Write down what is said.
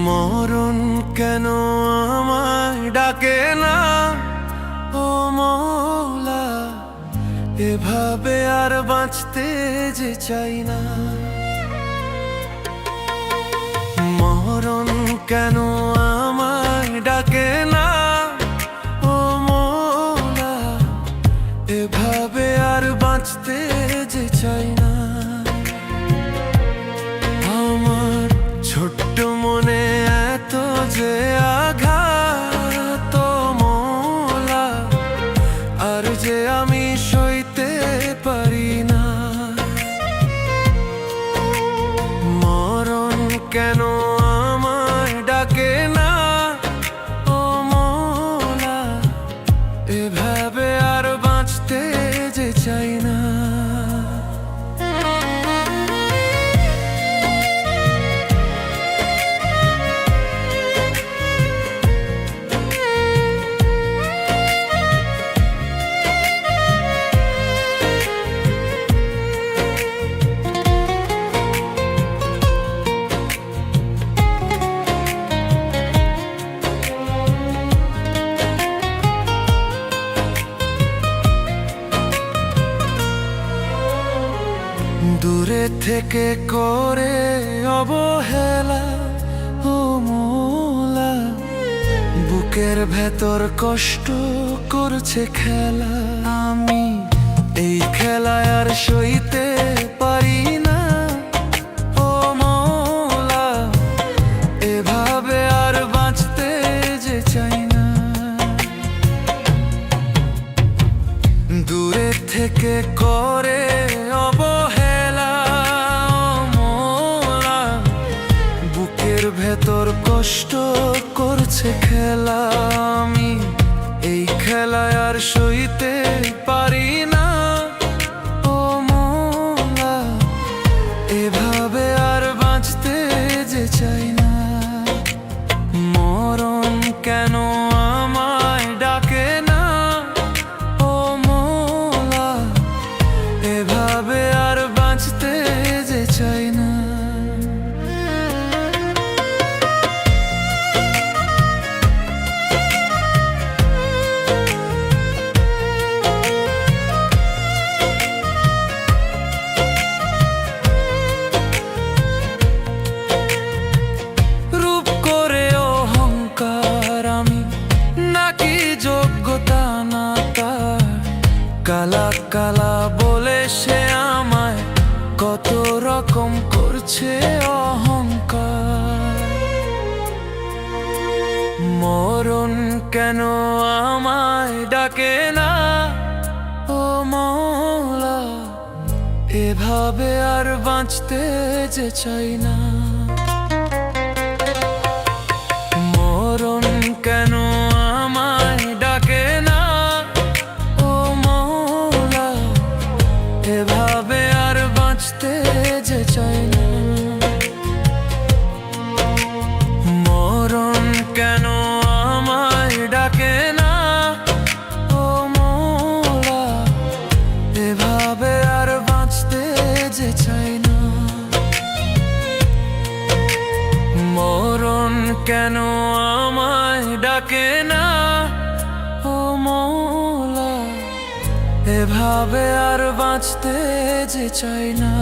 মরণ কেন আমায় ডাকে না, ও মৌলা, এভাবে আর বাঁচতে যে চাই না। মরণ কেন আমায় ডাকে না, ও মৌলা, এভাবে আর বাঁচতে যে চাই না। আমার ছোট্ট মনে এত যে আঘাত, মৌলা, আর যে আমি সইতে পারি না। মরণ কেন আমায় ডাকে না, ও মৌলা, এভাবে আর বাঁচতে যে চাই না। দূরে থেকে করে অবহেলা, ও মৌলা, বুকের ভেতর কষ্ট করছে খেলা। আমি এই খেলায় আর সইতে পারি না, ও মৌলা, এভাবে আর বাঁচতে যে চাই না। দূরে থেকে করে অবহেলা, ভেতর কষ্ট করছে খেলা। আমি এই খেলায় আর সইতে পারি না, ও মৌলা, এভাবে আর বাঁচতে যে চাই না। মরণ কেন আমায় ডাকে না, ও মৌলা, এভাবে আর বাঁচতে যে চাই না। কালা কালা বলে সে আমায় কত রকম করছে অহংকার। মরণ কেন আমায় ডাকে না, ও মৌলা, এভাবে আর বাঁচতে যে চাই না। মরণ কেন আমায় ডাকে না, এভাবে আর বাঁচতে যে চাই না। মরণ কেন আমায় ডাকে না, ও মৌলা, এভাবে আর বাঁচতে যে চাই না। মরণ কেন আমায় ডাকে না, ও মৌলা, এভাবে আর বাঁচতে যে চাই না।